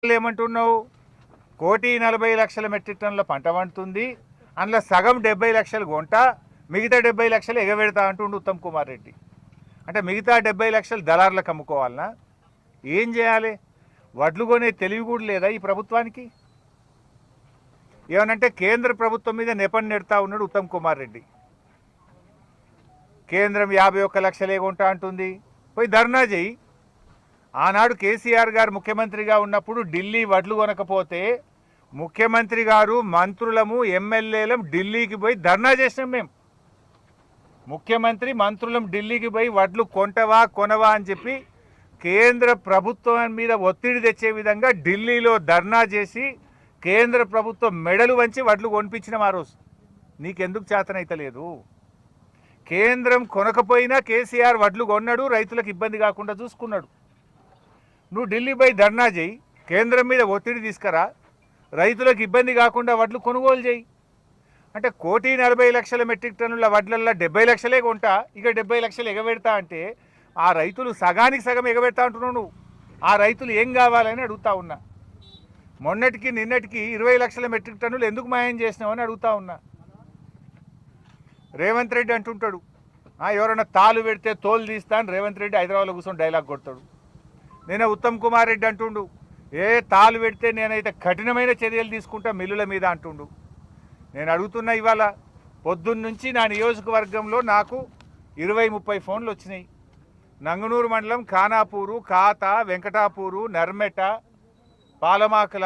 ఏమంటున్నావు? 1,40,00,000 మెట్రిక్ టన్నుల పంట పండుతుంది, అందులో సగం 70 లక్షలు కొంట, మిగతా 70 లక్షలు ఎగబెడతా అంటుండు ఉత్తమ్ కుమార్ రెడ్డి. అంటే మిగతా 70 లక్షలు దళారులకు అమ్ముకోవాలనా? ఏం చేయాలి? వడ్లు కొనే తెలివి కూడా లేదా ఈ ప్రభుత్వానికి? ఏమనంటే కేంద్ర ప్రభుత్వం మీద నెపం నెడతా ఉన్నాడు ఉత్తమ్ కుమార్ రెడ్డి. కేంద్రం 51 లక్షలే కొంటా అంటుంది, పోయి ధర్నా చేయి. ఆనాడు కేసీఆర్ గారు ముఖ్యమంత్రిగా ఉన్నప్పుడు ఢిల్లీ వడ్లు కొనకపోతే ముఖ్యమంత్రి గారు మంత్రులము ఎమ్మెల్యేలం ఢిల్లీకి పోయి ధర్నా చేసినాం. మేము ముఖ్యమంత్రి మంత్రులం ఢిల్లీకి పోయి వడ్లు కొంటవా కొనవా అని చెప్పి కేంద్ర ప్రభుత్వం మీద ఒత్తిడి తెచ్చే విధంగా ఢిల్లీలో ధర్నా చేసి కేంద్ర ప్రభుత్వం మెడలు వంచి వడ్లు కొనిపించినాం ఆ రోజు. నీకెందుకు చేతనైతలేదు? కేంద్రం కొనకపోయినా కేసీఆర్ వడ్లు కొన్నాడు, రైతులకు ఇబ్బంది కాకుండా చూసుకున్నాడు. నువ్వు ఢిల్లీ పోయి ధర్నా చేయి, కేంద్రం మీద ఒత్తిడి తీసుకురా, రైతులకు ఇబ్బంది కాకుండా వడ్లు కొనుగోలు చేయి. అంటే 1,40,00,000 మెట్రిక్ టన్నుల వడ్లల్లో 70 లక్షలే కొంటా, ఇక 70 లక్షలు ఎగబెడతా అంటే ఆ రైతులు సగానికి సగం ఎగబెడతా అంటున్నావు నువ్వు. ఆ రైతులు ఏం కావాలని అడుగుతా ఉన్నా. మొన్నటికి నిన్నటికి 20 లక్షల మెట్రిక్ టన్నులు ఎందుకు మాయం చేసినావని అడుగుతా ఉన్నా. రేవంత్ రెడ్డి అంటుంటాడు, ఎవరైనా తాలు పెడితే తోలు తీస్తా అని రేవంత్ రెడ్డి హైదరాబాద్లో కూర్చొని డైలాగ్ కొడతాడు. నేను ఉత్తమ్ కుమార్ రెడ్డి అంటుండు, తాలు పెడితే నేనైతే కఠినమైన చర్యలు తీసుకుంటా మిల్లుల మీద అంటుండు. నేను అడుగుతున్నా, ఇవాళ పొద్దున్నుంచి నా నియోజకవర్గంలో నాకు 20-30 ఫోన్లు వచ్చినాయి. నంగనూరు మండలం ఖానాపూరు, కాత, వెంకటాపూరు, నర్మెట, పాలమాకల